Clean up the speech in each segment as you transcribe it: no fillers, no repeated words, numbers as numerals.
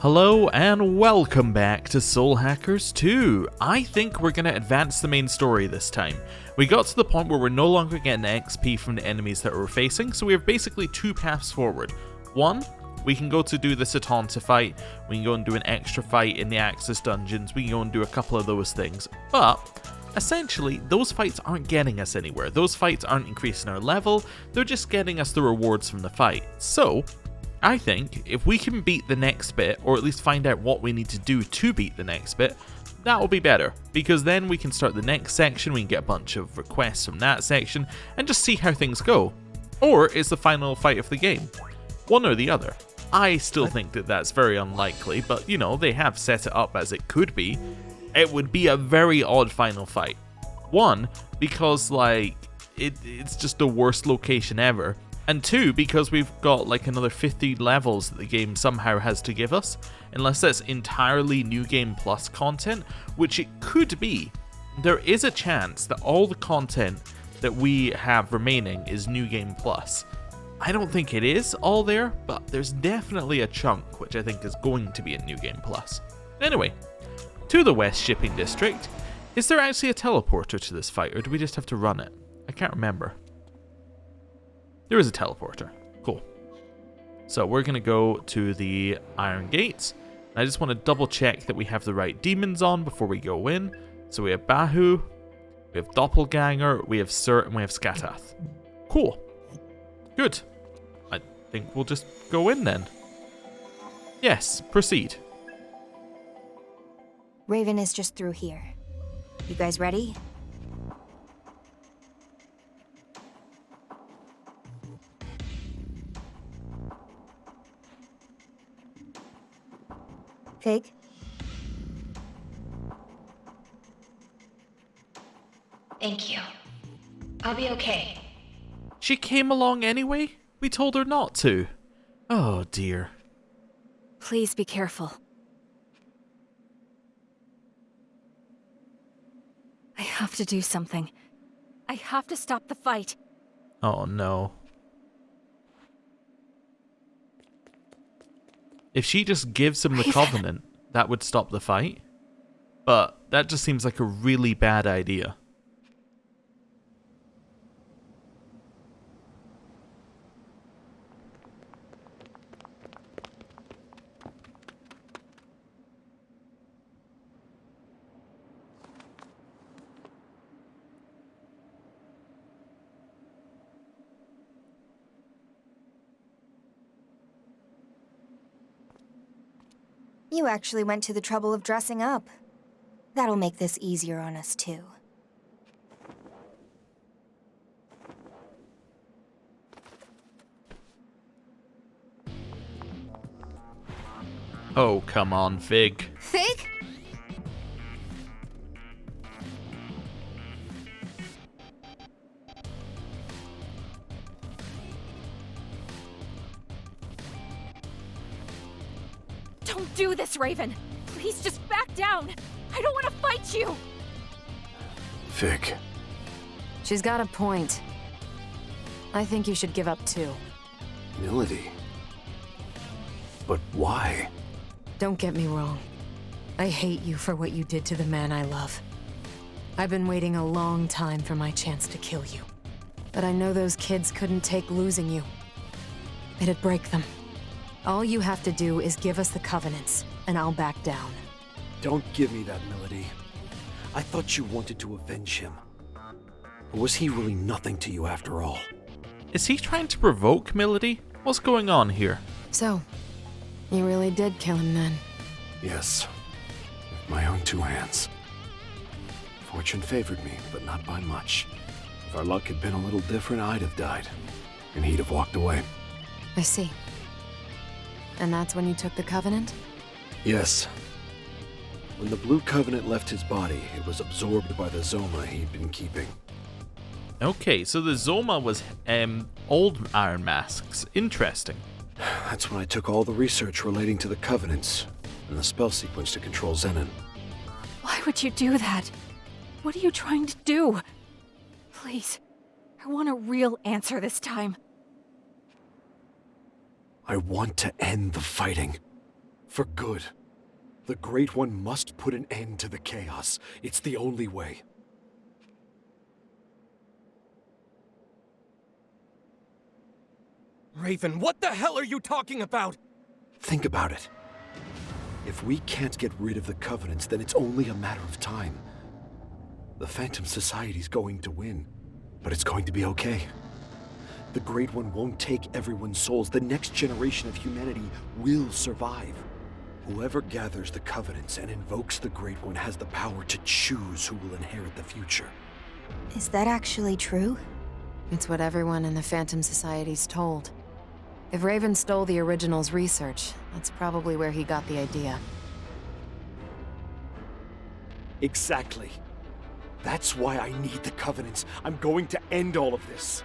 Hello and welcome back to Soul Hackers 2. I think we're going to advance the main story this time. We got to the point where we're no longer getting XP from the enemies that we're facing, so we have basically two paths forward. One, we can go to do the Satanta fight, we can go and do an extra fight in the Axis dungeons, we can go and do a couple of those things, but essentially those fights aren't getting us anywhere. Those fights aren't increasing our level, they're just getting us the rewards from the fight. So I think if we can beat the next bit, or at least find out what we need to do to beat the next bit, that will be better, because then we can start the next section, we can get a bunch of requests from that section, and just see how things go. Or it's the final fight of the game. One or the other. I still think that that's very unlikely, but you know, they have set it up as it could be. It would be a very odd final fight. One, because like, it's just the worst location ever. And two, because we've got like another 50 levels that the game somehow has to give us, unless that's entirely New Game Plus content, which it could be. There is a chance that all the content that we have remaining is New Game Plus. I don't think it is all there, but there's definitely a chunk which I think is going to be in New Game Plus. Anyway, to the West Shipping District. Is there actually a teleporter to this fight, or do we just have to run it? I can't remember. There is a teleporter. Cool. So we're going to go to the Iron Gates. I just want to double check that we have the right demons on before we go in. So we have Bahu, we have Doppelganger, we have Sir, and we have Skatath. Cool. Good. I think we'll just go in then. Yes, proceed. Raven is just through here. You guys ready? Fig? Thank you. I'll be okay. She came along anyway? We told her not to. Oh dear. Please be careful. I have to do something. I have to stop the fight. Oh no. If she just gives him the Covenant, that would stop the fight. But that just seems like a really bad idea. You actually went to the trouble of dressing up. That'll make this easier on us, too. Oh, come on, Fig. Fig? Don't do this, Raven! Please just back down! I don't want to fight you! Fig. She's got a point. I think you should give up too. Melody. But why? Don't get me wrong. I hate you for what you did to the man I love. I've been waiting a long time for my chance to kill you. But I know those kids couldn't take losing you. It'd break them. All you have to do is give us the Covenants, and I'll back down. Don't give me that, Melody. I thought you wanted to avenge him. Or was he really nothing to you after all? Is he trying to provoke Melody? What's going on here? So, you really did kill him then? Yes. With my own two hands. Fortune favored me, but not by much. If our luck had been a little different, I'd have died. And he'd have walked away. I see. And that's when you took the Covenant? Yes. When the Blue Covenant left his body, it was absorbed by the Zoma he'd been keeping. Okay, so the Zoma was old Iron Masks. Interesting. That's when I took all the research relating to the Covenants and the spell sequence to control Zenon. Why would you do that? What are you trying to do? Please, I want a real answer this time. I want to end the fighting. For good. The Great One must put an end to the chaos. It's the only way. Raven, what the hell are you talking about? Think about it. If we can't get rid of the Covenants, then it's only a matter of time. The Phantom Society's going to win, but it's going to be okay. The Great One won't take everyone's souls. The next generation of humanity will survive. Whoever gathers the Covenants and invokes the Great One has the power to choose who will inherit the future. Is that actually true? It's what everyone in the Phantom Society's told. If Raven stole the original's research, that's probably where he got the idea. Exactly. That's why I need the Covenants. I'm going to end all of this.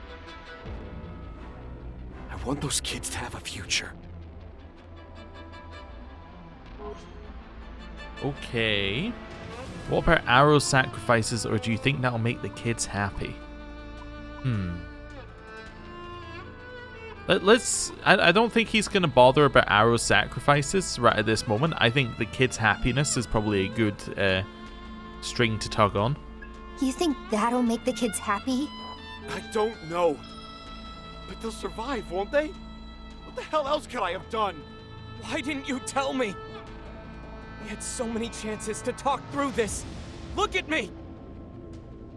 I want those kids to have a future. Okay. What about arrow sacrifices, or do you think that'll make the kids happy? I don't think he's going to bother about arrow sacrifices right at this moment. I think the kids' happiness is probably a good string to tug on. You think that'll make the kids happy? I don't know. But they'll survive, won't they? What the hell else could I have done? Why didn't you tell me? We had so many chances to talk through this. Look at me!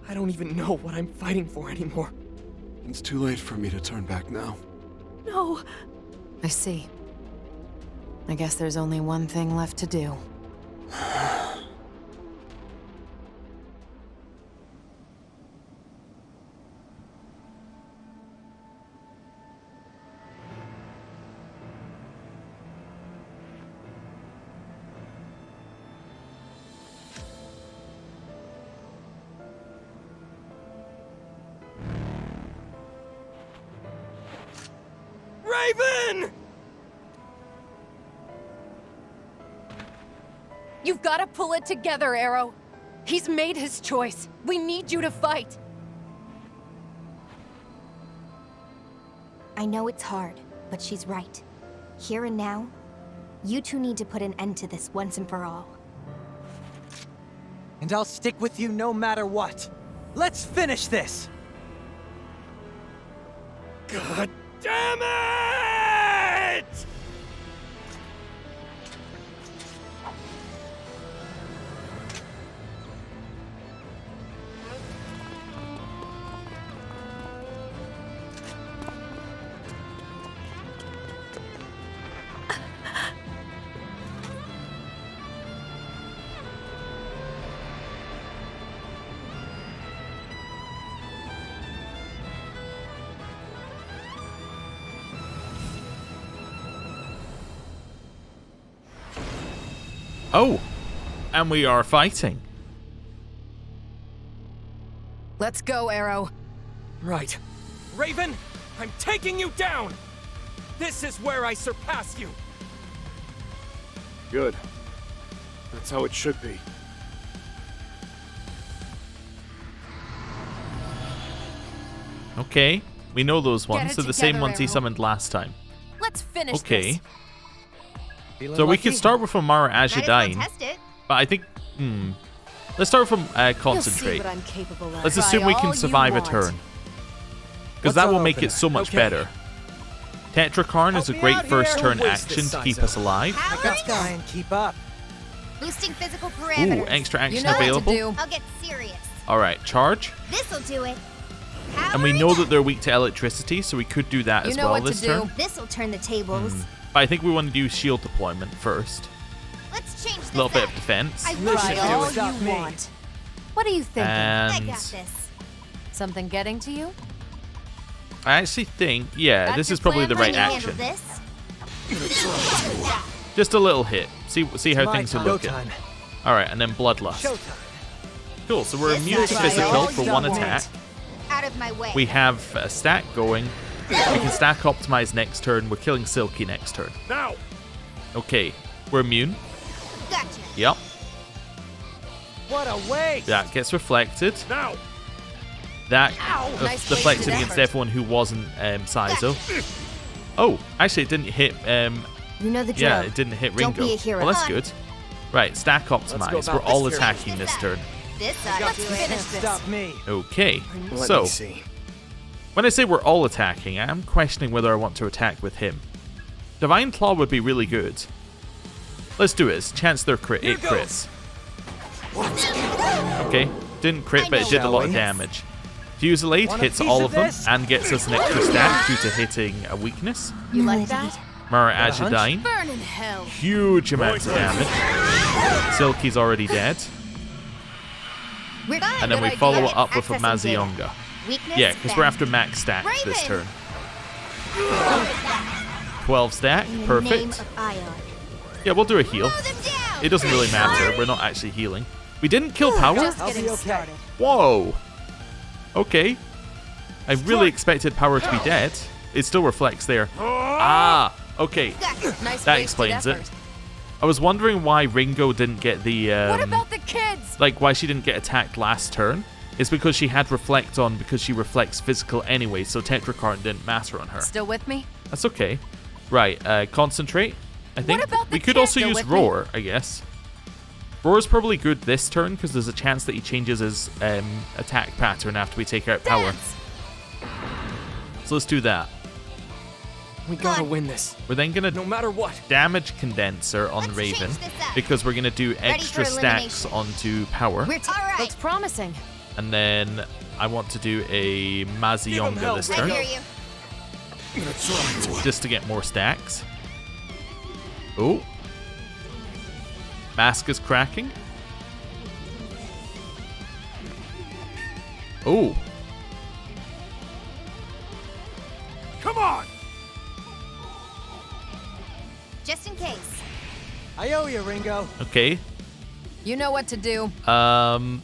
I don't even know what I'm fighting for anymore. It's too late for me to turn back now. No. I see. I guess there's only one thing left to do. Raven! You've got to pull it together, Arrow. He's made his choice. We need you to fight. I know it's hard, but she's right. Here and now, you two need to put an end to this once and for all. And I'll stick with you no matter what. Let's finish this! God damn it! Oh, and we are fighting. Let's go, Arrow. Right. Raven, I'm taking you down! This is where I surpass you! Good. That's how it should be. Okay, we know those ones. it They're the same together, ones he Arrow. summoned last time. Let's finish Okay. this. Feeling So we lucky? could start with Amara as Might as well Yadain, test it. but I think, let's start from You'll see concentrate. what I'm capable of. Let's Try assume we all can you survive a want. turn, because What's that our will make opener? it so much Okay. better. Tetrakarn is a Help me great out first here. turn Don't waste action this to keep size us alive. Let's Try and keep up. Boosting physical Ooh, parameters. extra You action know what to available. do. I'll get serious. Alright, charge. This'll do it. And we know that they're weak to electricity, so we could do that You as know well what to this do. turn. This'll turn the tables. But I think we want to do shield deployment first. Let's change this A little bit of up. defense. I Listen will Try to all it, not you me. want. What are you thinking? I And got this. Something getting to you? I actually think, yeah, That's this your is probably plan? the right Can you handle action. this? Just a little hit. See how My things are time. looking. Showtime. Alright, and then Bloodlust. Showtime. Cool, so we're This immune to side. physical Try all for you one want. attack. Out of my way. We have a stack going. We can stack optimize next turn. We're killing Silky next turn. Now! Okay, we're immune. Gotcha. Yep, What a waste! that gets reflected. Now! That Nice deflected wasted against effort. everyone who wasn't Saizo. Oh, actually it didn't hit You know the drill. Yeah, it didn't hit Don't Ringo. be a hero. Well, that's good. Right, stack optimize. We're about all this attacking this turn. This side. Let's finish this. Stop me. Okay, Let so me see. when I say we're all attacking, I am questioning whether I want to attack with him. Divine Claw would be really good. Let's do it. It's chance they're crit. It crits. Okay, didn't crit, but it did a lot of damage. Fusillade hits all of them and gets us an extra stack due to hitting a weakness. You like that? Mara Ajadine, Burn in hell. huge amounts of damage. Silky's already dead. We're done. And then we follow it up with a Mazionga. Weakness. Yeah, because we're after max stack this turn. 12 stack, In the name perfect. of Ion. Yeah, we'll do a heal. Mow them down. It doesn't really matter, we're not actually healing. We didn't kill power? Just I'll be getting okay. started. Whoa! Okay. I really expected power to be dead. It still reflects there. Ah, okay. Nice That wasted explains it. effort. I was wondering why Ringo didn't get the, What about the kids? like why she didn't get attacked last turn. It's because she had Reflect on because she reflects physical anyway, so Tetrakarn didn't matter on her. Still with me? That's okay. Right, Concentrate, I think. about the We could cat? also Go use with me? Roar, I guess. Roar is probably good this turn because there's a chance that he changes his attack pattern after we take out power. Dance. So let's do that. We gotta win this. We're then going No to matter what. damage Condenser on Let's Raven change this up. because we're going to do extra for stacks elimination. onto power. We're all right. Looks promising. And then I want to do a Mazionga hell, this I turn hear you. That's right. just to get more stacks. Oh. Mask is cracking. Oh. Come on! Just in case. I owe you, Ringo. Okay. You know what to do. That's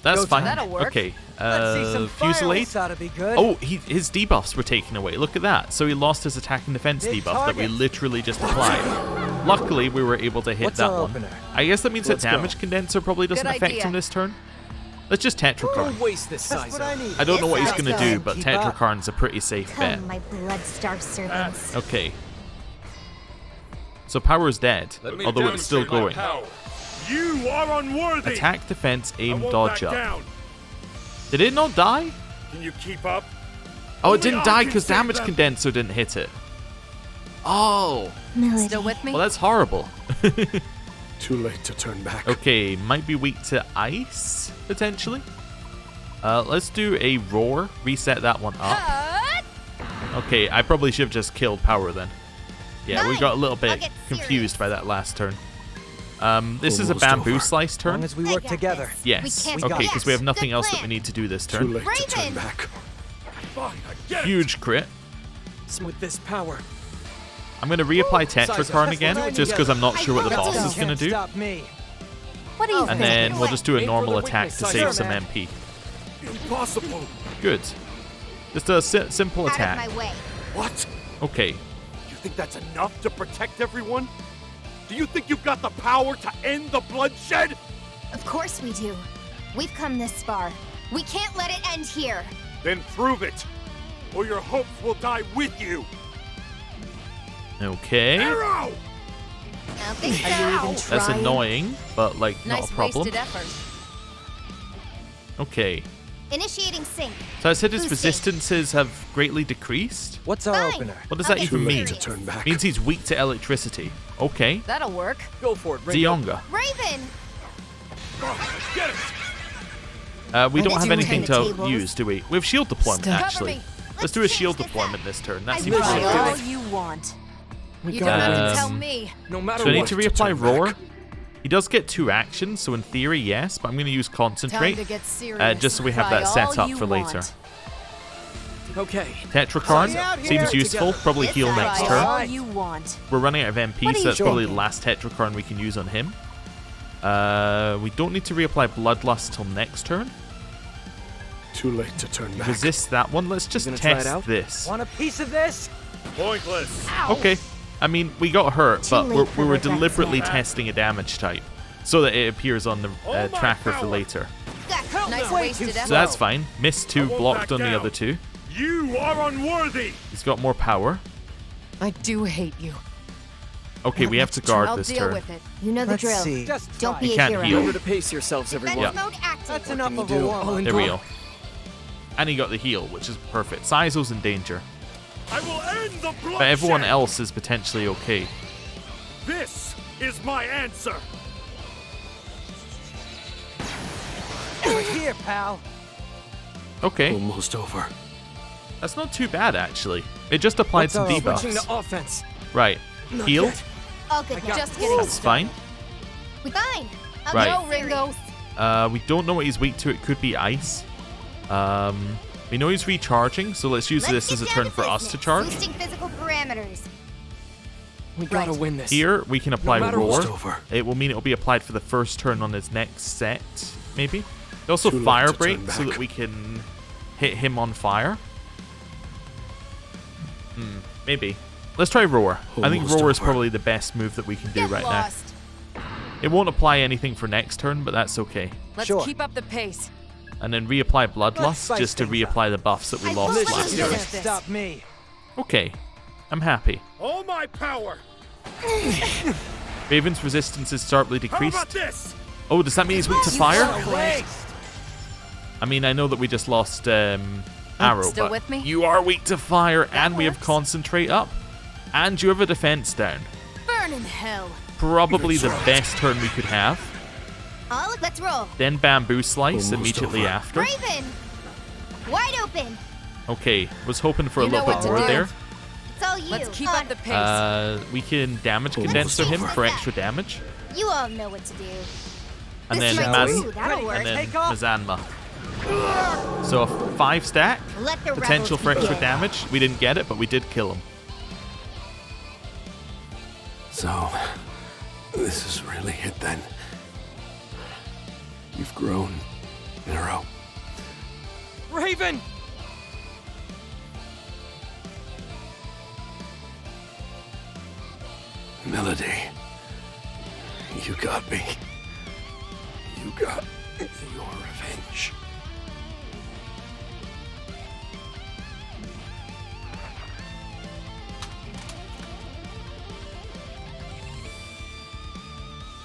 Go fine. time. That'll work. Okay. Let's see some Fusillade. fireworks. Ought to be good. Oh, his debuffs were taken away. Look at that. So he lost his attack and defense Big debuff that we target. literally just applied. Luckily, we were able to hit What's that our one. opener? I guess that means Let's that go. damage condenser probably doesn't Good affect idea. him this turn. Let's just Tetrakarn. Don't waste this size. That's what I need. I don't know what he's This going to sounds do, good. but Keep up. Tetrakarn's a pretty safe bet. Come, my blood-starved servants. Okay. So power is dead, although it's still going. You are unworthy. Attack, defense, I aim, won't dodge back up. down. Did it not die? Can you keep up? Oh, it Only didn't I die can because save damage them. condenser didn't hit it. Oh, Melody. Still with me? well that's horrible. Too late to turn back. Okay, might be weak to ice, potentially. Let's do a roar, reset that one up. Cut! Okay, I probably should have just killed power then. Yeah, we Nice. got a little I'll bit get confused serious. by that last turn. This is a Almost bamboo over. slice As long turn. as we I work got together. this. Yes, We can't okay, because we have forget. nothing Good else that we plan. need to do this Too turn. late to turn Raven! back. Fine, I get it. Huge crit. With this power. I'm going to reapply Tetrakarn again, just because I'm not sure what the I boss hope is going to do. Stop me. What do you And think? then we'll just do a Aim for normal the attack weakness, to Sizer, save some man. MP. Impossible. Good. Just a simple Out of attack. my way. What? Okay. You think that's enough to protect everyone? Do you think you've got the power to end the bloodshed? Of course we do. We've come this far. We can't let it end here. Then prove it, or your hopes will die with you. Okay. Arrow! I don't think Are you even so. That's trying? annoying, but like not Nice a problem. wasted effort. Okay. Initiating sync. So I said his Boosting. resistances have greatly decreased. What's our Fine. opener? What does I'll that get even mean? serious. To turn back. Means he's weak to electricity. Okay. That'll work. Go for it, Ringo. Zionga. Raven! Get it! We don't Let's have anything turn the to tables. use, do we? We have shield deployment, Stop. actually. Cover me. Let's do a Let's shield change this deployment up. this turn. That I seems will. really Try all good. you want. We You gotta don't have win to this. tell Um, me. No matter So I need what. to to reapply turn Roar. back. He does get 2 actions, so in theory, yes, but I'm going to use Time Concentrate. to get serious. Just so we have Try that set all up you for later. want. Okay. Tetrakarn out seems here useful. together. Probably This heal side. next Try turn. all you want. We're running out of MP, What are so you that's probably the thinking? last Tetrakarn we can use on him. We don't need to reapply Bloodlust till next turn. Too late to turn back. Resist that one. Let's just gonna try it test out? this. Want a piece of this? Pointless. Okay. I mean, we got hurt, Too but late we for were regrets deliberately now. testing a damage type so that it appears on the my tracker for power. later. Nice Way wasted too effort. So that's fine. Missed 2, I won't blocked back on the down. other 2. You are unworthy. He's got more power. I do hate you. Okay, we have to guard I'll this deal turn. with it. You know the Let's drill. see. Just Don't try. be You a can't hero. heal. Remember to pace yourselves, everyone. Defense mode active. That's What enough can of you a do? warm-up. I'll There we endure. go. And he got the heal, which is perfect. Saizo's in danger. I will end the bloodshed! But everyone else is potentially okay. This is my answer! We're here, pal. Okay, Almost over. that's not too bad actually. It just applied some Switching debuffs. to offense. Right. Heal. yet. All good I now. got Just this. getting That's fine. Fine. I'll Right. go, Ringo. We don't know what he's weak to. It could be ice. We know he's recharging, so let's use this as a turn for us to charge. Boosting physical parameters. We gotta win this. Here, we can apply matter Roar. what. Over. It will mean it will be applied for the first turn on his next set, maybe. Also, Too late Fire to turn Break so back. that we can hit him on fire. Maybe. Let's try Roar. I think Almost Roar is over. probably the best move that we can do Get right lost. now. It won't apply anything for next turn, but that's okay. Let's Sure. keep up the pace. And then reapply Bloodlust spice just to things up. reapply the buffs that we I lost won't last let turn. you do Stop me. Okay. I'm happy. All my power! Raven's resistance is sharply How decreased. about this? Oh, does that mean he's weak to fire? Waste. I mean, I know that we just lost Arrow, Still but with me? you are weak to fire, and we have Concentrate up, and you have a defense down. Burn in hell. Probably the best turn we could have. Let's roll. Then Bamboo Slice Almost immediately over. after. Raven. Wide open. Okay, was hoping for a You know little what bit to more do. there. It's all you. Let's keep up the pace. We can damage Almost condenser him over. for extra damage, You all know what to do. and This then might- Maz, Ooh, that'll work. and then Take off. Mazanma. So a 5 stack Let the potential rebels for extra begin. damage. We didn't get it, but we did kill him. So, this is really it then. You've grown, Nero. Raven! Melody. You got me. You got your revenge.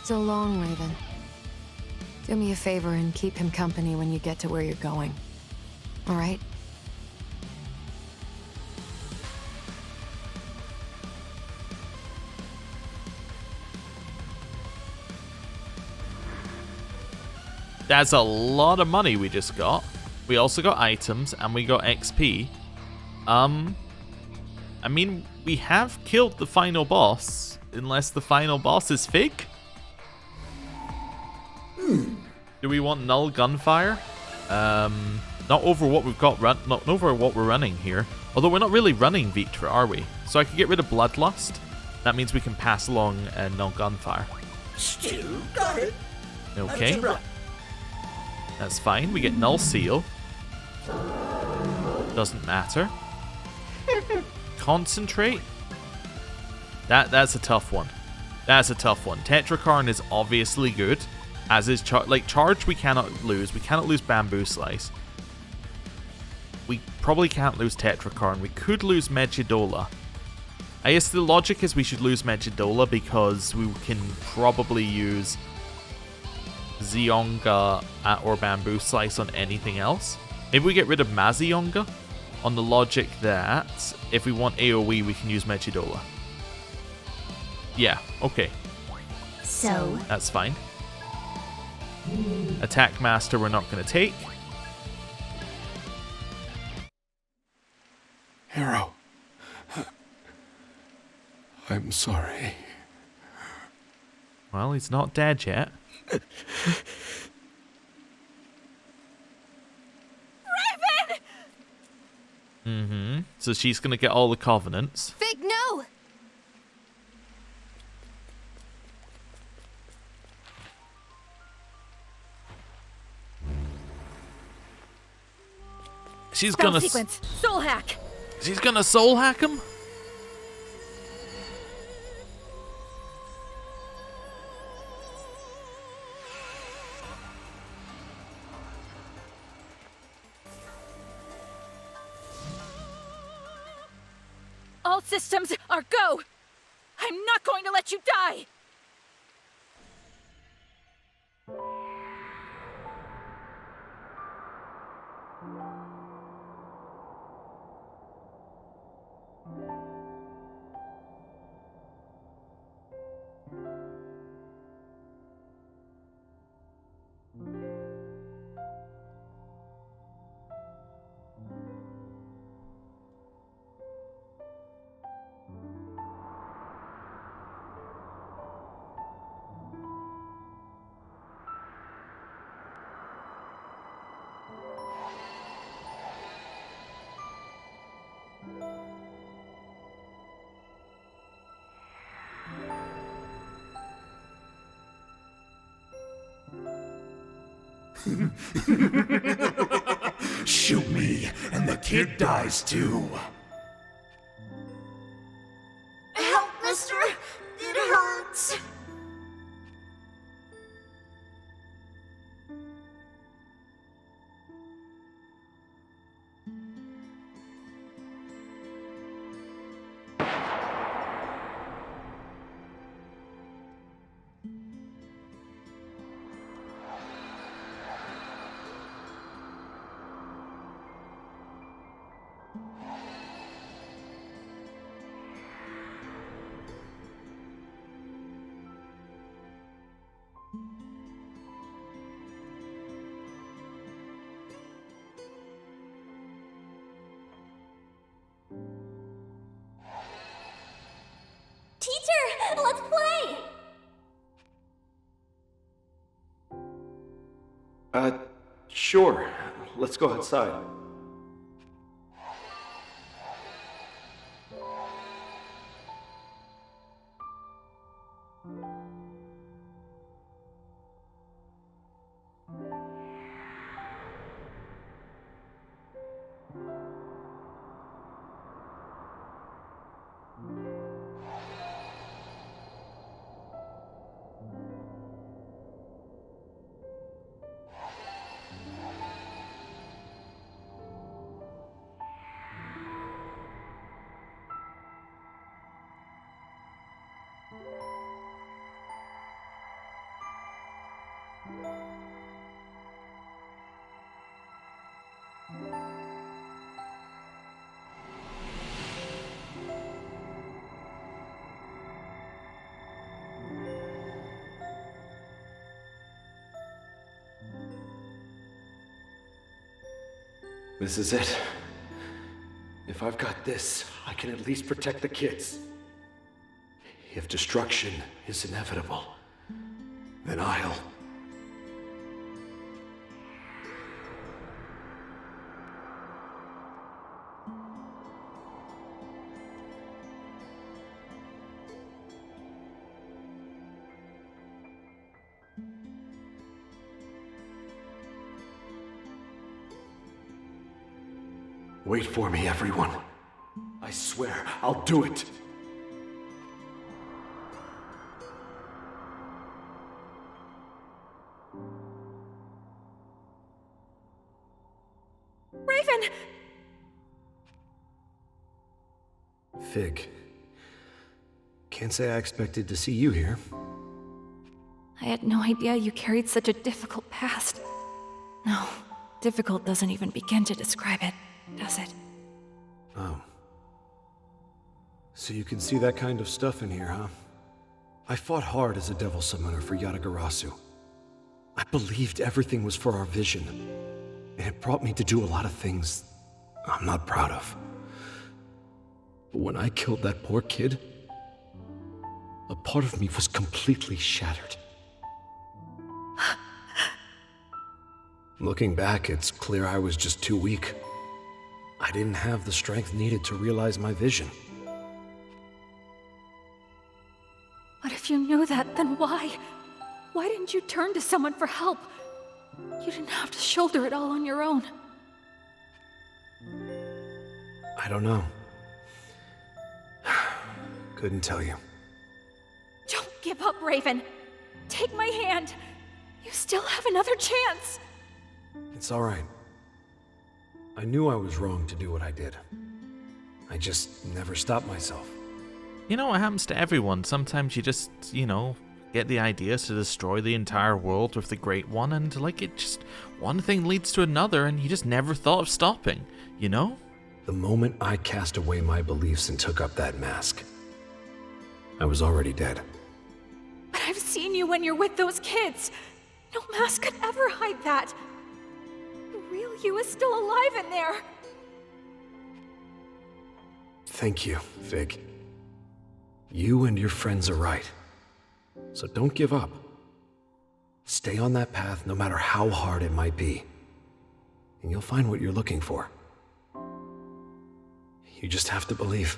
So long, Raven. Do me a favor and keep him company when you get to where you're going. All right? That's a lot of money we just got. We also got items and we got XP. I mean, we have killed the final boss, unless the final boss is fake. Do we want null gunfire? Not over what we've got not over what we're running here. Although we're not really running Vitra, are we? So I could get rid of Bloodlust. That means we can pass along null gunfire. Still got it. Okay. That's fine. We get null seal. Doesn't matter. Concentrate. That's a tough one. That's a tough one. Tetrakarn is obviously good. As is charge we cannot lose. We cannot lose Bamboo Slice. We probably can't lose Tetrakarn. We could lose Megidola. I guess the logic is we should lose Megidola because we can probably use Zionga or Bamboo Slice on anything else. Maybe we get rid of Mazionga on the logic that if we want AoE we can use Megidola. Yeah, okay. So, That's fine. Attack Master we're not going to take. Hero. I'm sorry. Well, he's not dead yet. So she's going to get all the covenants. Fig, no! She's Spell going to sequence. Soul hack. she's going to soul hack him? All systems are go. I'm not not going to let you die! Shoot me, and the kid dies too. Help, mister! It hurts! Teacher, let's play! Sure. Let's go outside. This is it. If I've got this, I can at least protect the kids. If destruction is inevitable, then I'll... Wait for me, everyone. I swear, I'll do it. Raven! Fig. Can't say I expected to see you here. I had no idea you carried such a difficult past. No, difficult doesn't even begin to describe it, does it? Oh. So you can see that kind of stuff in here, huh? I fought hard as a devil summoner for Yatagarasu. I believed everything was for our vision, and it brought me to do a lot of things I'm not proud of. But when I killed that poor kid, a part of me was completely shattered. Looking back, it's clear I was just too weak. I didn't have the strength needed to realize my vision. But if you knew that, then why? Why didn't you turn to someone for help? You didn't have to shoulder it all on your own. I don't know. Couldn't tell you. Don't give up, Raven. Take my hand. You still have another chance. It's all right. I knew I was wrong to do what I did. I just never stopped myself. You know, it happens to everyone. Sometimes you just, get the idea to destroy the entire world with the Great One, and it just, one thing leads to another, and you just never thought of stopping, you know? The moment I cast away my beliefs and took up that mask, I was already dead. But I've seen you when you're with those kids. No mask could ever hide that. The real you is still alive in there. Thank you, Fig. You and your friends are right. So don't give up. Stay on that path no matter how hard it might be. And you'll find what you're looking for. You just have to believe.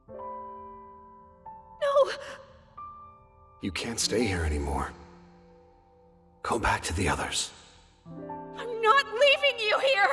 No! You can't stay here anymore. Go back to the others. I'm not leaving you here!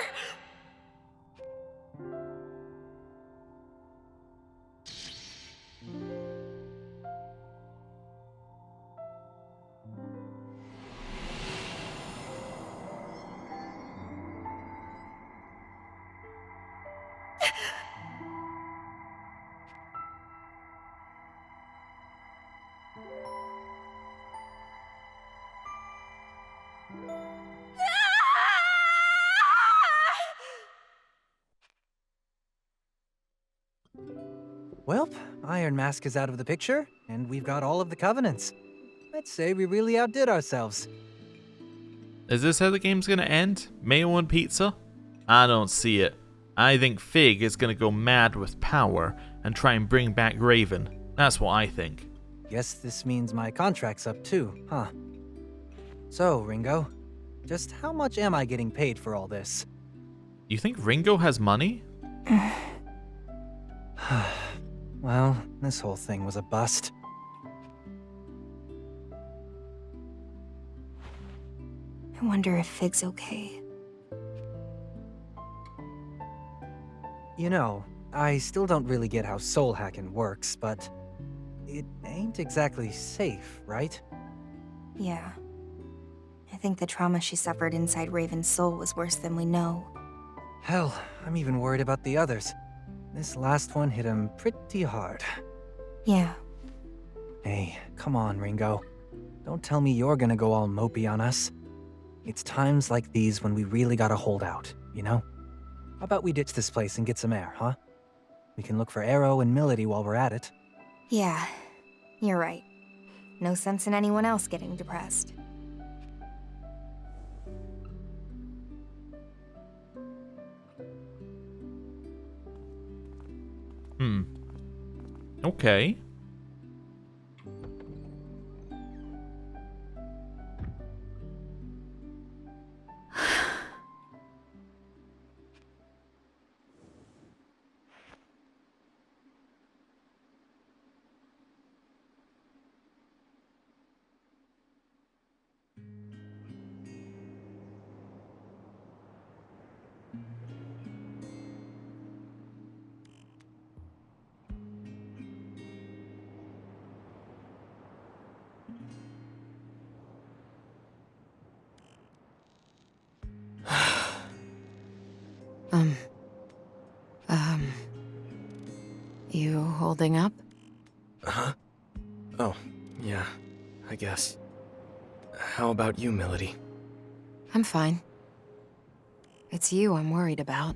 Well, Iron Mask is out of the picture, and we've got all of the Covenants. I'd say we really outdid ourselves. Is this how the game's gonna end? Mayo and pizza? I don't see it. I think Fig is gonna go mad with power and try and bring back Raven. That's what I think. Guess this means my contract's up too, huh? So, Ringo, just how much am I getting paid for all this? You think Ringo has money? Well, this whole thing was a bust. I wonder if Fig's okay. You know, I still don't really get how soul hacking works, but it ain't exactly safe, right? Yeah. I think the trauma she suffered inside Raven's soul was worse than we know. Hell, I'm even worried about the others. This last one hit him pretty hard. Yeah. Hey, come on, Ringo. Don't tell me you're gonna go all mopey on us. It's times like these when we really gotta hold out, you know? How about we ditch this place and get some air, huh? We can look for Arrow and Melody while we're at it. Yeah, you're right. No sense in anyone else getting depressed. Okay. You holding up? Huh? Oh, yeah, I guess. How about you, Melody? I'm fine. It's you I'm worried about.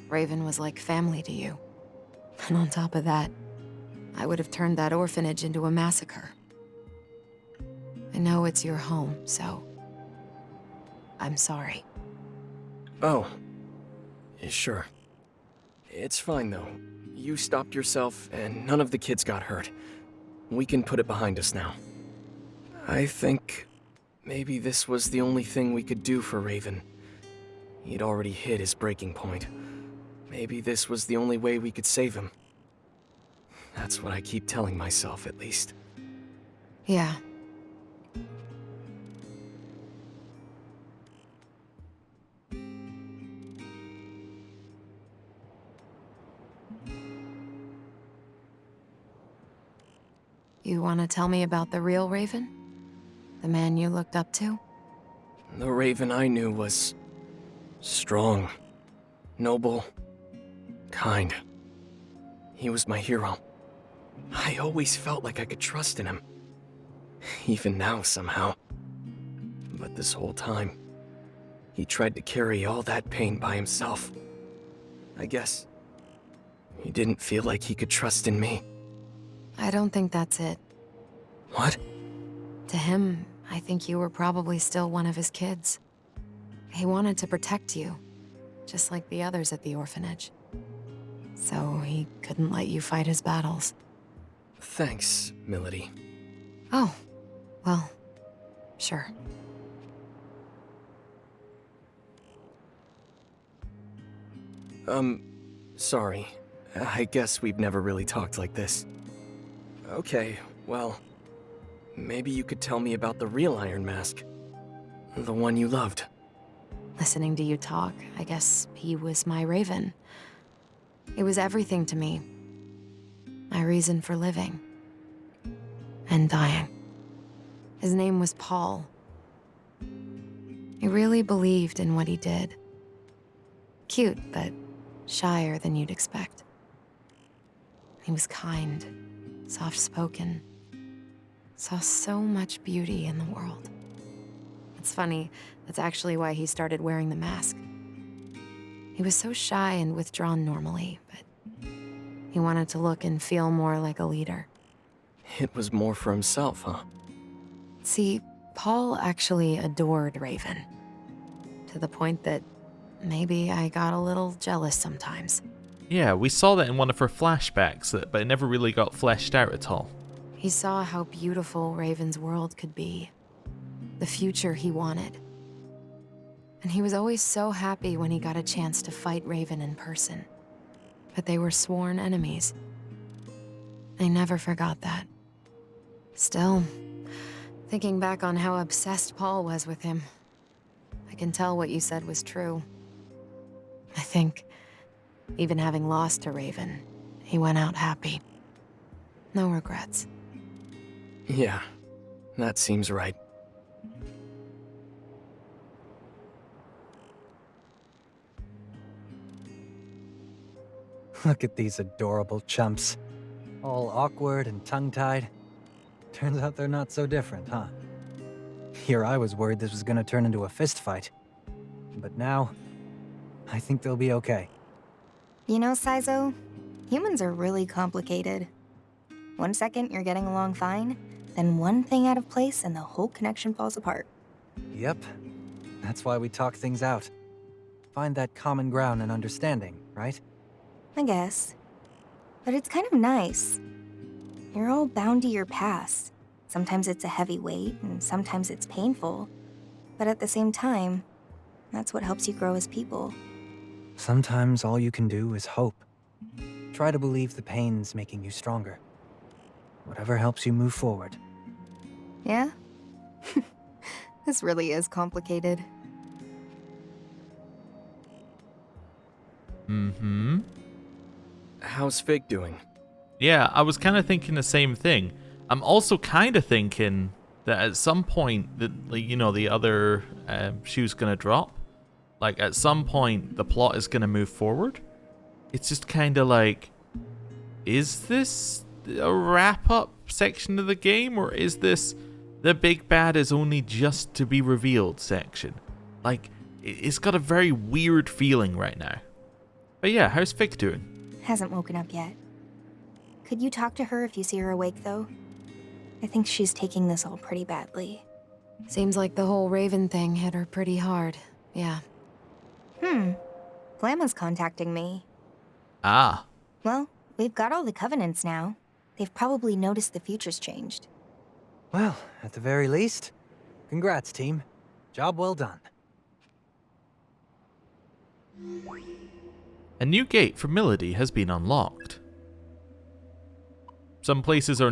Raven was like family to you. And on top of that, I would have turned that orphanage into a massacre. I know it's your home, so I'm sorry. Oh, sure. It's fine, though. You stopped yourself, and none of the kids got hurt. We can put it behind us now. I think maybe this was the only thing we could do for Raven. He'd already hit his breaking point. Maybe this was the only way we could save him. That's what I keep telling myself, at least. Yeah. You want to tell me about the real Raven? The man you looked up to? The Raven I knew was strong, noble, kind. He was my hero. I always felt like I could trust in him. Even now, somehow. But this whole time, he tried to carry all that pain by himself. I guess he didn't feel like he could trust in me. I don't think that's it. What? To him, I think you were probably still one of his kids. He wanted to protect you, just like the others at the orphanage. So he couldn't let you fight his battles. Thanks, Milady. Oh, well, sure. Sorry. I guess we've never really talked like this. Okay, well, maybe you could tell me about the real Iron Mask. The one you loved. Listening to you talk, I guess he was my Raven. It was everything to me. My reason for living. And dying. His name was Paul. He really believed in what he did. Cute, but shyer than you'd expect. He was kind, soft-spoken. Saw so much beauty in the world. It's funny, that's actually why he started wearing the mask. He was so shy and withdrawn normally, but he wanted to look and feel more like a leader. It was more for himself, huh? See, Paul actually adored Raven. To the point that maybe I got a little jealous sometimes. Yeah, we saw that in one of her flashbacks, but it never really got fleshed out at all. He saw how beautiful Raven's world could be. The future he wanted. And he was always so happy when he got a chance to fight Raven in person. But they were sworn enemies. I never forgot that. Still, thinking back on how obsessed Paul was with him, I can tell what you said was true. I think, even having lost to Raven, he went out happy. No regrets. Yeah, that seems right. Look at these adorable chumps. All awkward and tongue-tied. Turns out they're not so different, huh? Here I was worried this was gonna turn into a fist fight. But now, I think they'll be okay. You know, Saizo, humans are really complicated. One second you're getting along fine, then one thing out of place and the whole connection falls apart. Yep. That's why we talk things out. Find that common ground and understanding, right? I guess. But it's kind of nice. You're all bound to your past. Sometimes it's a heavy weight, and sometimes it's painful. But at the same time, that's what helps you grow as people. Sometimes all you can do is hope. Try to believe the pain's making you stronger. Whatever helps you move forward. Yeah? This really is complicated. Mm-hmm. How's Fig doing? Yeah, I was kind of thinking the same thing. I'm also kind of thinking that at some point, the other shoe's gonna drop. Like, at some point, the plot is gonna move forward. It's just kind of like, is this a wrap-up section of the game, or is this the big bad is only just to be revealed section? Like, it's got a very weird feeling right now. But yeah, how's Fig doing? Hasn't woken up yet. Could you talk to her if you see her awake, though? I think she's taking this all pretty badly. Seems like the whole Raven thing hit her pretty hard, yeah. Flamma's contacting me. Ah. Well, we've got all the covenants now. They've probably noticed the future's changed. Well, at the very least, congrats, team. Job well done. A new gate for Milady has been unlocked. Some places are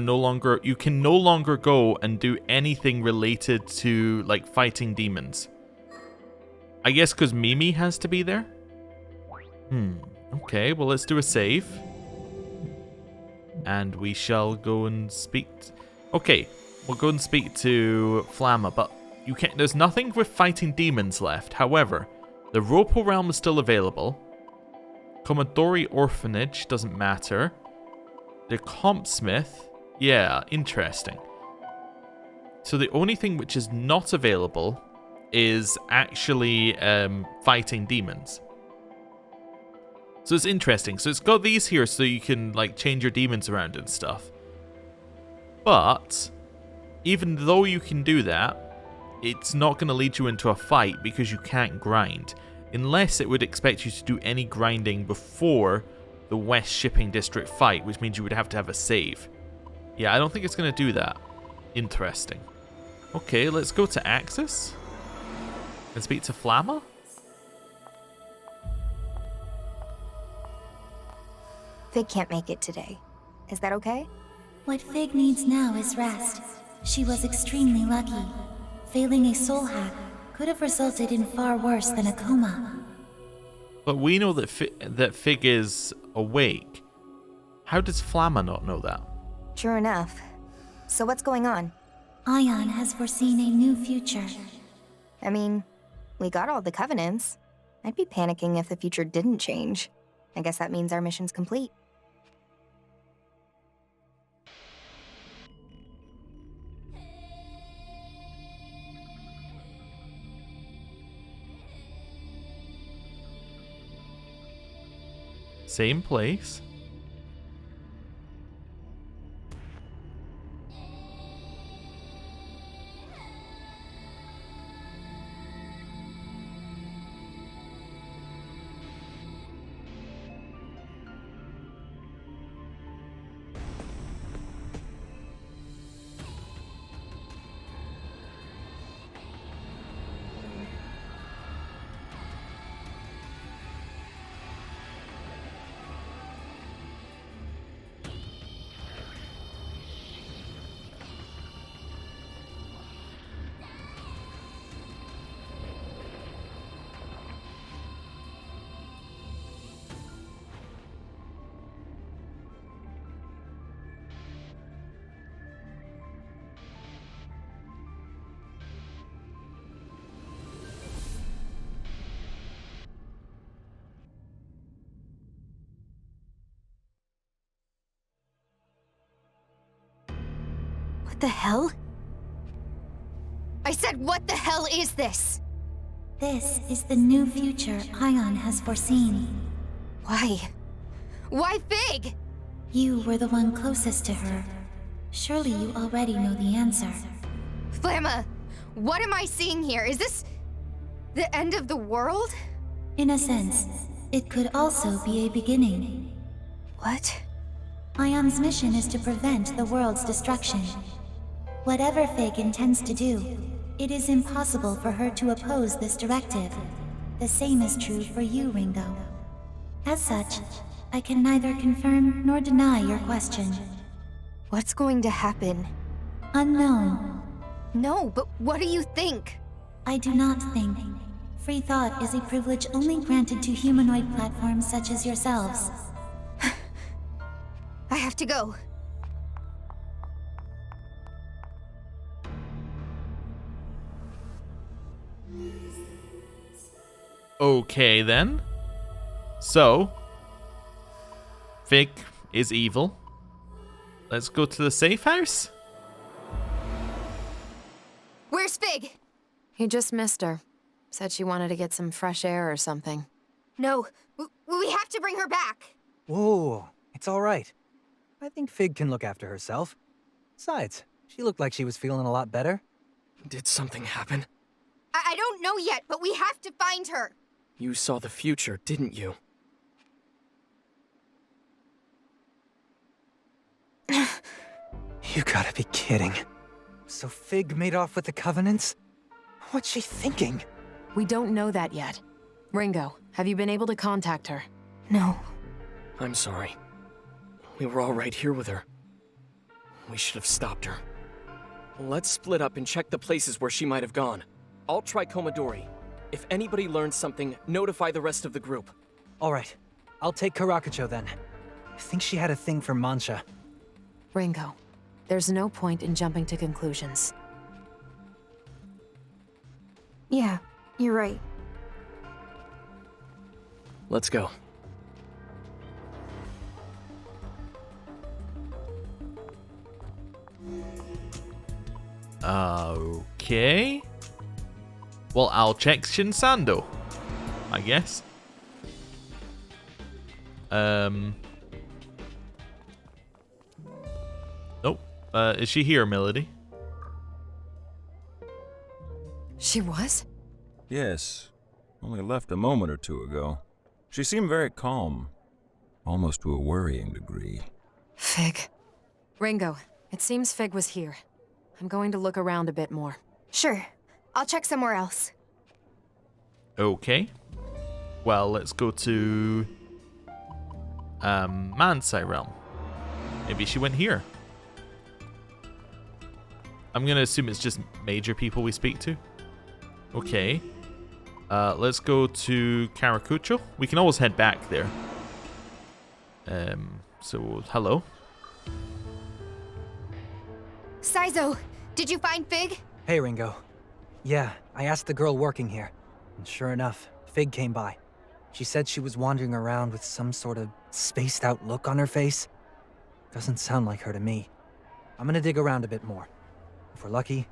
you can no longer go and do anything related to, like, fighting demons. I guess because Mimi has to be there? Okay, well, let's do a save. And we shall go and speak... Okay, we'll go and speak to Flamma, but you can't... There's nothing with fighting demons left. However, the Ropo Realm is still available. Commodore Orphanage doesn't matter. The compsmith. Yeah, interesting. So the only thing which is not available is actually fighting demons. So it's interesting. So it's got these here so you can like change your demons around and stuff. But even though you can do that, it's not going to lead you into a fight because you can't grind. Unless it would expect you to do any grinding before the West Shipping District fight, which means you would have to have a save. Yeah, I don't think it's going to do that. Interesting. Okay, let's go to Axis and speak to Flamma. Fig can't make it today. Is that okay? What Fig needs now is rest. She was extremely lucky. Failing a soul hack could have resulted in far worse than a coma. But we know that Fig is awake. How does Flamma not know that? Sure enough. So what's going on? Ion has foreseen a new future. I mean, we got all the covenants. I'd be panicking if the future didn't change. I guess that means our mission's complete. Same place. What the hell? I said, what the hell is this? This is the new future Ion has foreseen. Why? Why Fig? You were the one closest to her. Surely you already know the answer. Flamma, what am I seeing here? Is this the end of the world? In a sense, it could also be a beginning. What? Ion's mission is to prevent the world's destruction. Whatever Fig intends to do, it is impossible for her to oppose this directive. The same is true for you, Ringo. As such, I can neither confirm nor deny your question. What's going to happen? Unknown. No, but what do you think? I do not think. Free thought is a privilege only granted to humanoid platforms such as yourselves. I have to go. Okay then. So, Fig is evil. Let's go to the safe house. Where's Fig? He just missed her. Said she wanted to get some fresh air or something. No, we have to bring her back. Whoa, it's all right. I think Fig can look after herself. Besides, she looked like she was feeling a lot better. Did something happen? I don't know yet, but we have to find her. You saw the future, didn't you? You gotta be kidding. So Fig made off with the Covenants? What's she thinking? We don't know that yet. Ringo, have you been able to contact her? No. I'm sorry. We were all right here with her. We should have stopped her. Let's split up and check the places where she might have gone. I'll try Komodori. If anybody learns something, notify the rest of the group. All right. I'll take Karakacho then. I think she had a thing for Mancha. Ringo, there's no point in jumping to conclusions. Yeah, you're right. Let's go. Okay. Well, I'll check Shin Sando, I guess. Nope. Is she here, Melody? She was? Yes. Only left a moment or two ago. She seemed very calm. Almost to a worrying degree. Fig. Ringo, it seems Fig was here. I'm going to look around a bit more. Sure. I'll check somewhere else. Okay. Well, let's go to Mansai Realm. Maybe she went here. I'm gonna assume it's just major people we speak to. Okay. Let's go to Karakucho. We can always head back there. So hello. Saizo, did you find Fig? Hey, Ringo. Yeah, I asked the girl working here, and sure enough, Fig came by. She said she was wandering around with some sort of spaced-out look on her face. Doesn't sound like her to me. I'm gonna dig around a bit more. If we're lucky,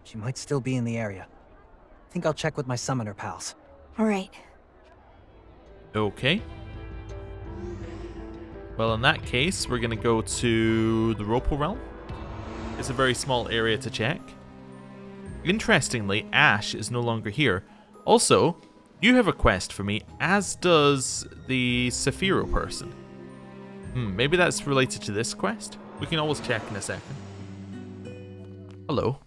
she might still be in the area. Think I'll check with my summoner pals. All right. Okay. Well, in that case, we're gonna go to the Ropo Realm. It's a very small area to check. Interestingly, Ash is no longer here. Also, you have a quest for me, as does the Saphiro person. Maybe that's related to this quest? We can always check in a second. Hello.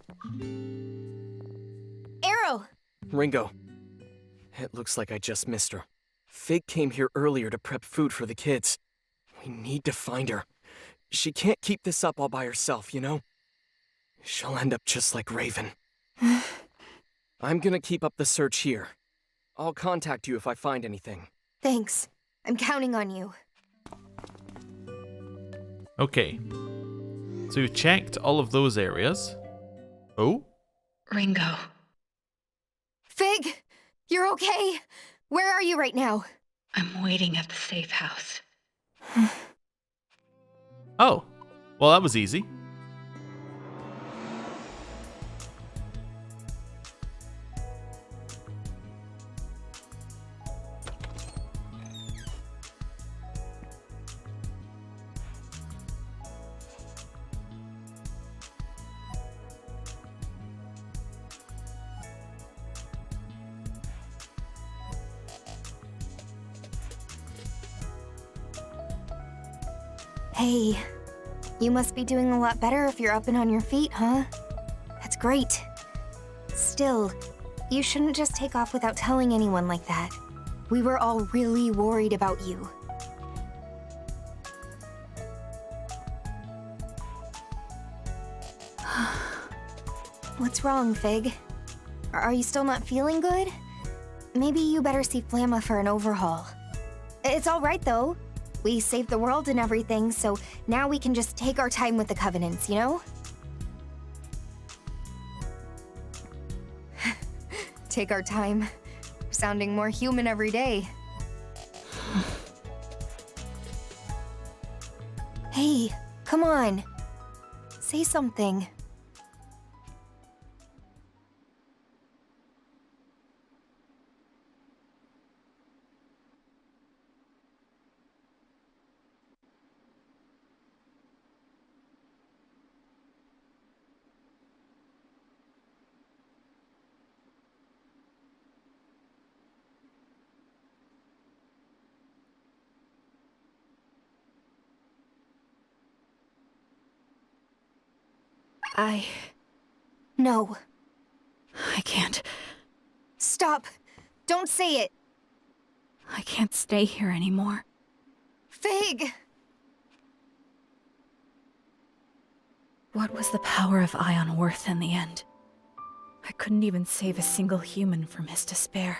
Arrow! Ringo. It looks like I just missed her. Fig came here earlier to prep food for the kids. We need to find her. She can't keep this up all by herself, you know? She'll end up just like Raven. I'm gonna keep up the search here. I'll contact you if I find anything. Thanks. I'm counting on you. Okay. So we've checked all of those areas. Oh? Ringo. Fig! You're okay? Where are you right now? I'm waiting at the safe house. Oh. Well, that was easy. Hey, you must be doing a lot better if you're up and on your feet, huh? That's great. Still, you shouldn't just take off without telling anyone like that. We were all really worried about you. What's wrong, Fig? Are you still not feeling good? Maybe you better see Flamma for an overhaul. It's all right, though. We saved the world and everything, so now we can just take our time with the Covenants, you know? Take our time. We're sounding more human every day. Hey, come on. Say something. No. I can't. Stop! Don't say it! I can't stay here anymore. Fig! What was the power of Ion worth in the end? I couldn't even save a single human from his despair.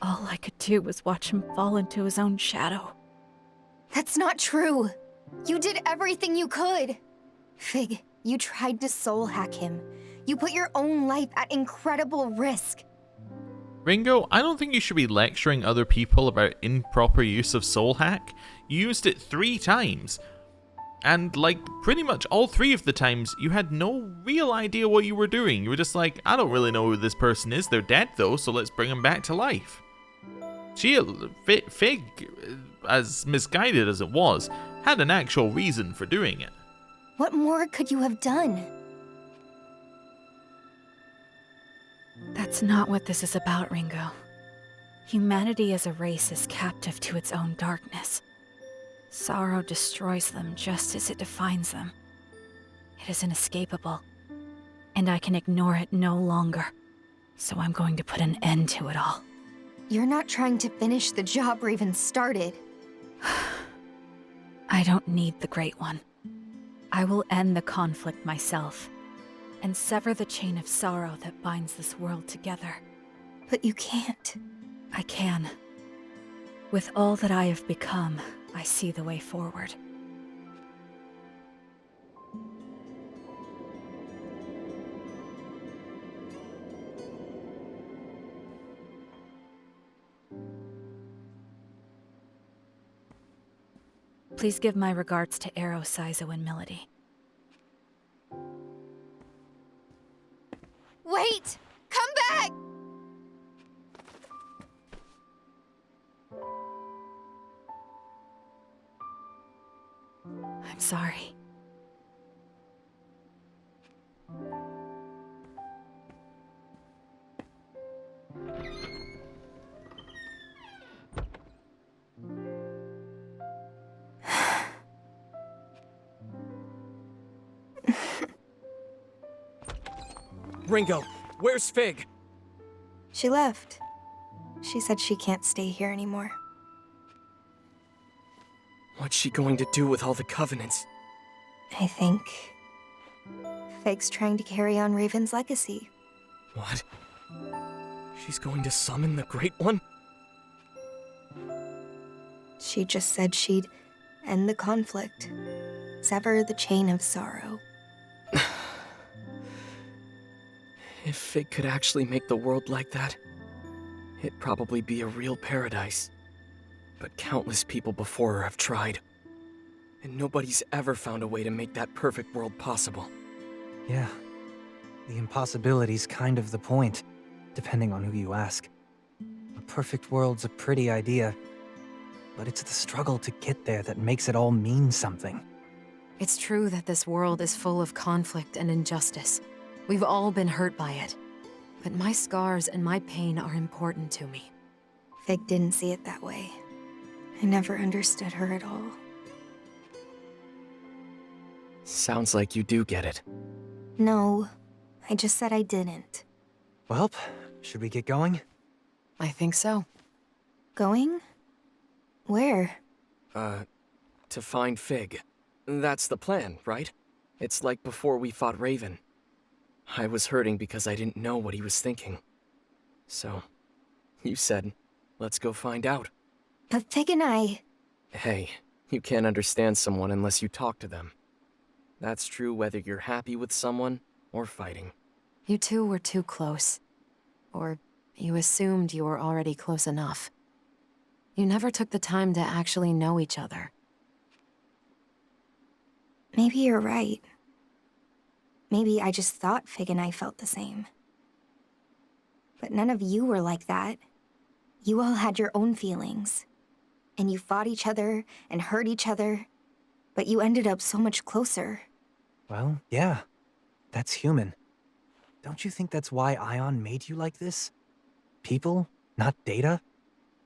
All I could do was watch him fall into his own shadow. That's not true! You did everything you could! Fig, you tried to soul hack him. You put your own life at incredible risk. Ringo, I don't think you should be lecturing other people about improper use of soul hack. You used it 3 times. And like pretty much all 3 of the times, you had no real idea what you were doing. You were just like, I don't really know who this person is. They're dead though, so let's bring them back to life. Fig, as misguided as it was, had an actual reason for doing it. What more could you have done? That's not what this is about, Ringo. Humanity as a race is captive to its own darkness. Sorrow destroys them just as it defines them. It is inescapable, and I can ignore it no longer. So I'm going to put an end to it all. You're not trying to finish the job Raven started. I don't need the Great One. I will end the conflict myself, and sever the chain of sorrow that binds this world together. But you can't. I can. With all that I have become, I see the way forward. Please give my regards to Arrow, Saizo, and Melody. Wait! Come back! I'm sorry. Ringo, where's Fig? She left. She said she can't stay here anymore. What's she going to do with all the Covenants? I think Fig's trying to carry on Raven's legacy. What? She's going to summon the Great One? She just said she'd end the conflict, sever the chain of sorrow. If Fig could actually make the world like that, it'd probably be a real paradise. But countless people before her have tried, and nobody's ever found a way to make that perfect world possible. Yeah. The impossibility's kind of the point, depending on who you ask. A perfect world's a pretty idea, but it's the struggle to get there that makes it all mean something. It's true that this world is full of conflict and injustice. We've all been hurt by it. But my scars and my pain are important to me. Fig didn't see it that way. I never understood her at all. Sounds like you do get it. No, I just said I didn't. Well, should we get going? I think so. Going? Where? To find Fig. That's the plan, right? It's like before we fought Raven. I was hurting because I didn't know what he was thinking. So, you said, let's go find out. But Fig and I... Hey, you can't understand someone unless you talk to them. That's true whether you're happy with someone or fighting. You two were too close. Or you assumed you were already close enough. You never took the time to actually know each other. Maybe you're right. Maybe I just thought Fig and I felt the same. But none of you were like that. You all had your own feelings. And you fought each other and hurt each other. But you ended up so much closer. Well, yeah. That's human. Don't you think that's why Ion made you like this? People, not data?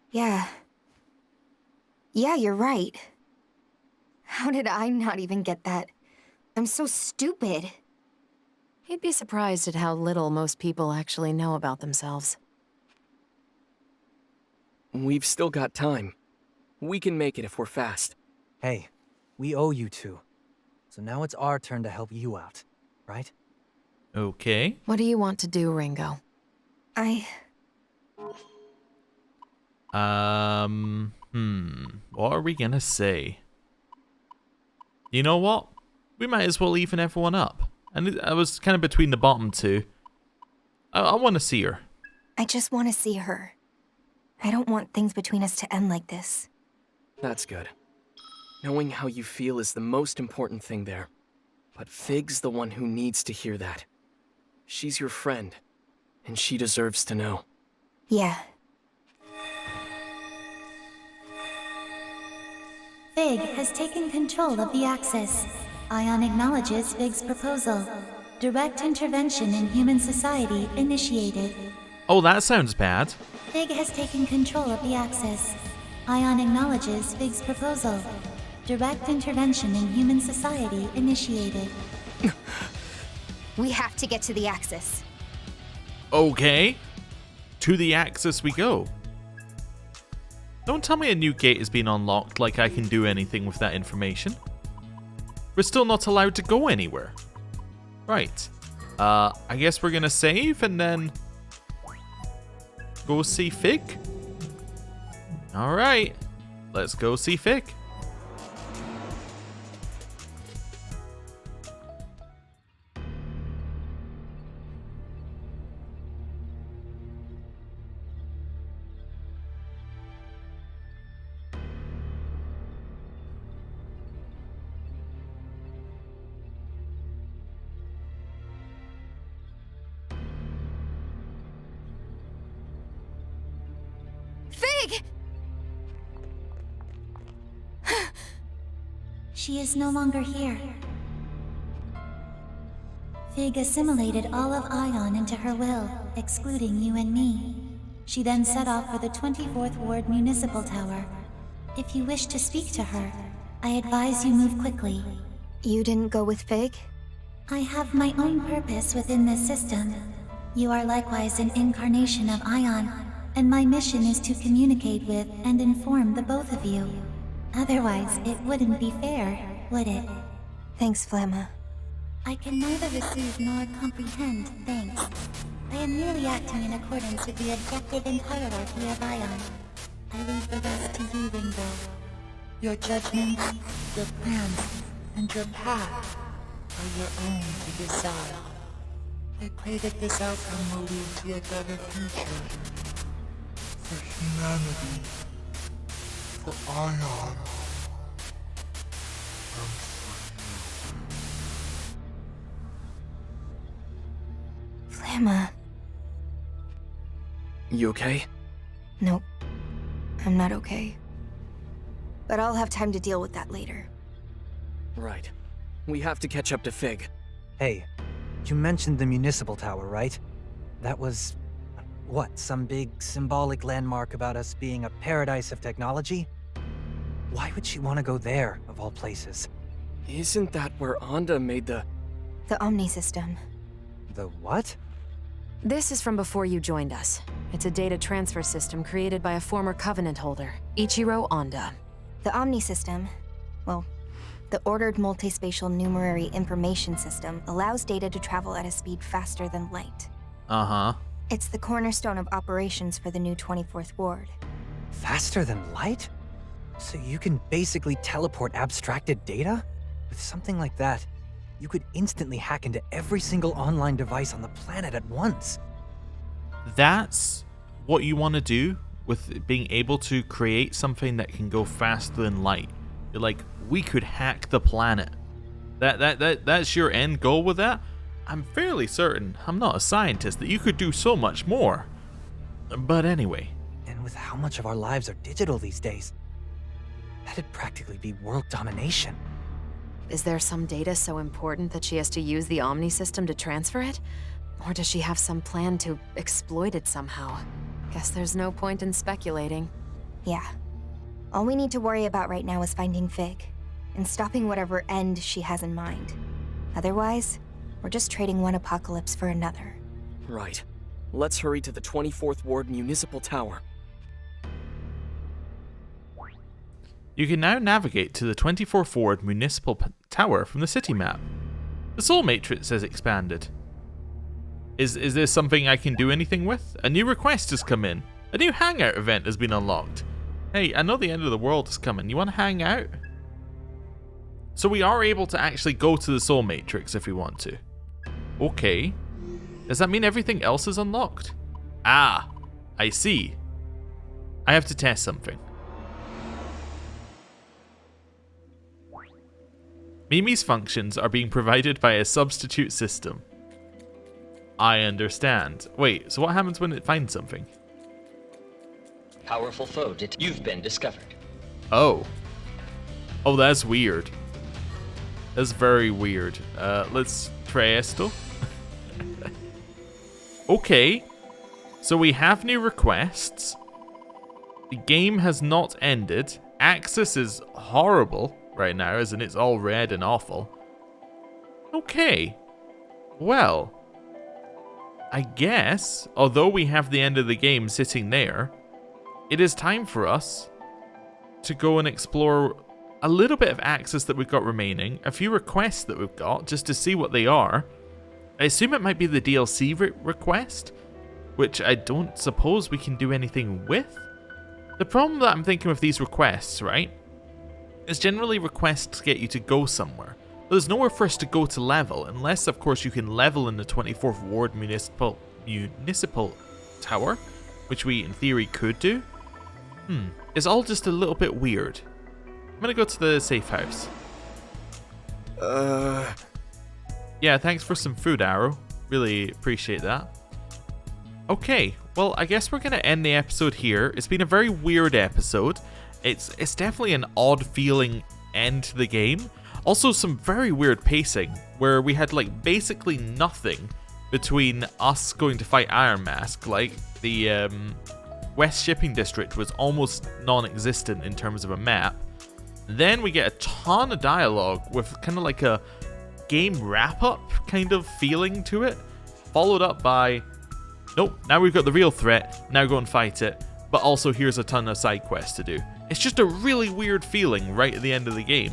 Yeah. Yeah, you're right. How did I not even get that? I'm so stupid. You'd be surprised at how little most people actually know about themselves. We've still got time. We can make it if we're fast. Hey, we owe you two. So now it's our turn to help you out, right? Okay. What do you want to do, Ringo? What are we gonna say? You know what? We might as well even everyone up. And I was kind of between the bottom two. I want to see her. I just want to see her. I don't want things between us to end like this. That's good. Knowing how you feel is the most important thing there. But Fig's the one who needs to hear that. She's your friend, and she deserves to know. Yeah. Fig has taken control of the Axis. Ion acknowledges Fig's proposal. Direct intervention in human society initiated. Oh, that sounds bad. Fig has taken control of the Axis. Ion acknowledges Fig's proposal. Direct intervention in human society initiated. We have to get to the Axis. Okay. To the Axis we go. Don't tell me a new gate has been unlocked like I can do anything with that information. We're still not allowed to go anywhere. Right. I guess we're gonna save and then go see Fig. Alright. Let's go see Fig. Fig! She is no longer here. Fig assimilated all of Ion into her will, excluding you and me. She then set off for the 24th Ward Municipal Tower. If you wish to speak to her, I advise you move quickly. You didn't go with Fig? I have my own purpose within this system. You are likewise an incarnation of Ion, and my mission is to communicate with and inform the both of you. Otherwise, it wouldn't be fair, would it? Thanks, Flamma. I can neither receive nor comprehend thanks. I am merely acting in accordance with the objective and hierarchy of Ion. I leave the rest to you, Ringo. Your judgments, your plans, and your path are your own to decide. I pray that this outcome will lead to a better future. For humanity. For Ion. Flamma. You okay? Nope. I'm not okay. But I'll have time to deal with that later. Right. We have to catch up to Fig. Hey, you mentioned the municipal tower, right? That was... what, some big symbolic landmark about us being a paradise of technology? Why would she want to go there, of all places? Isn't that where Onda made the Omni system. The what? This is from before you joined us. It's a data transfer system created by a former Covenant holder, Ichiro Onda. The Omni system, well, the Ordered Multispatial Numerary Information System allows data to travel at a speed faster than light. Uh-huh. It's the cornerstone of operations for the new 24th Ward. Faster than light? So you can basically teleport abstracted data? With something like that, you could instantly hack into every single online device on the planet at once. That's what you want to do with being able to create something that can go faster than light. You're like, we could hack the planet. That's your end goal with that? I'm fairly certain, I'm not a scientist, that you could do so much more. But anyway. And with how much of our lives are digital these days, that'd practically be world domination. Is there some data so important that she has to use the Omni system to transfer it? Or does she have some plan to exploit it somehow? Guess there's no point in speculating. Yeah. All we need to worry about right now is finding Fig, and stopping whatever end she has in mind. Otherwise, we're just trading one apocalypse for another. Right. Let's hurry to the 24th Ward Municipal Tower. You can now navigate to the 24th Ward Municipal Tower from the city map. The Soul Matrix has expanded. Is there something I can do anything with? A new request has come in. A new hangout event has been unlocked. Hey, I know the end of the world is coming. You want to hang out? So we are able to actually go to the Soul Matrix if we want to. Okay. Does that mean everything else is unlocked? Ah, I see. I have to test something. Mimi's functions are being provided by a substitute system. I understand. Wait, so what happens when it finds something? Powerful foe, you've been discovered. Oh. Oh, that's weird. That's very weird. Let's try esto. Okay. So we have new requests. The game has not ended. Access is horrible right now, as in it's all red and awful. Okay. Well, I guess, although we have the end of the game sitting there, it is time for us to go and explore a little bit of access that we've got remaining, a few requests that we've got, just to see what they are. I assume it might be the DLC request, which I don't suppose we can do anything with. The problem that I'm thinking with these requests, right, is generally requests get you to go somewhere. But there's nowhere for us to go to level, unless of course you can level in the 24th Ward Municipal Tower, which we in theory could do. It's all just a little bit weird. I'm gonna go to the safe house. Yeah, thanks for some food, Arrow. Really appreciate that. Okay, well, I guess we're gonna end the episode here. It's been a very weird episode. It's definitely an odd feeling end to the game. Also, some very weird pacing, where we had like basically nothing between us going to fight Iron Mask. Like the West Shipping District was almost non-existent in terms of a map. Then we get a ton of dialogue with kind of like a game wrap-up kind of feeling to it, followed up by, nope, now we've got the real threat, now go and fight it, but also here's a ton of side quests to do. It's just a really weird feeling right at the end of the game.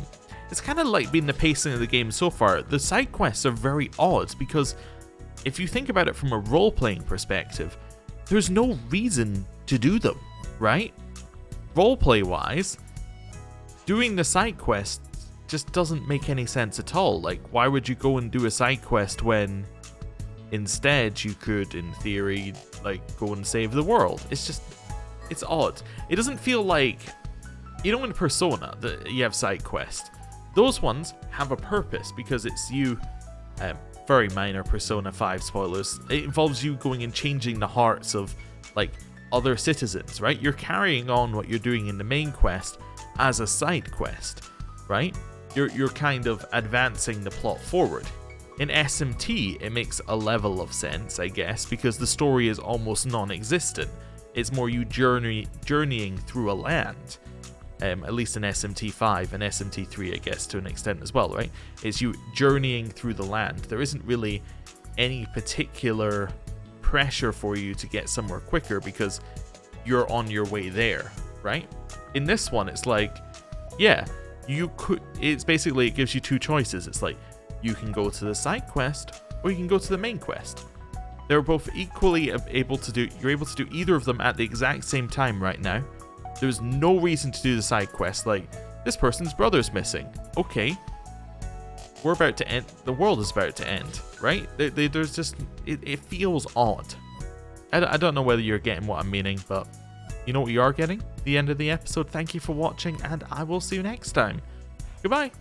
It's kind of like being the pacing of the game so far. The side quests are very odd because if you think about it from a role-playing perspective, there's no reason to do them, right? Roleplay-wise, doing the side quests just doesn't make any sense at all. Like, why would you go and do a side quest when instead you could, in theory, like, go and save the world? It's just, it's odd. It doesn't feel like, you know, in Persona, you have side quests. Those ones have a purpose because it's you, very minor Persona 5 spoilers, it involves you going and changing the hearts of, like, other citizens, right? You're carrying on what you're doing in the main quest as a side quest, right? You're kind of advancing the plot forward. In SMT, it makes a level of sense, I guess, because the story is almost non-existent. It's more you journeying through a land. At least in SMT5 and SMT3, I guess, to an extent as well, right? It's you journeying through the land. There isn't really any particular pressure for you to get somewhere quicker because you're on your way there, right? In this one, it's like, yeah, you could, it's basically, it gives you two choices. It's like, you can go to the side quest or you can go to the main quest. They're both equally able to do, you're able to do either of them at the exact same time right now. There's no reason to do the side quest, like, this person's brother's missing. Okay. We're about to end, the world is about to end, right? There's just, it feels odd. I don't know whether you're getting what I'm meaning, but you know what you are getting? The end of the episode. Thank you for watching, and I will see you next time. Goodbye.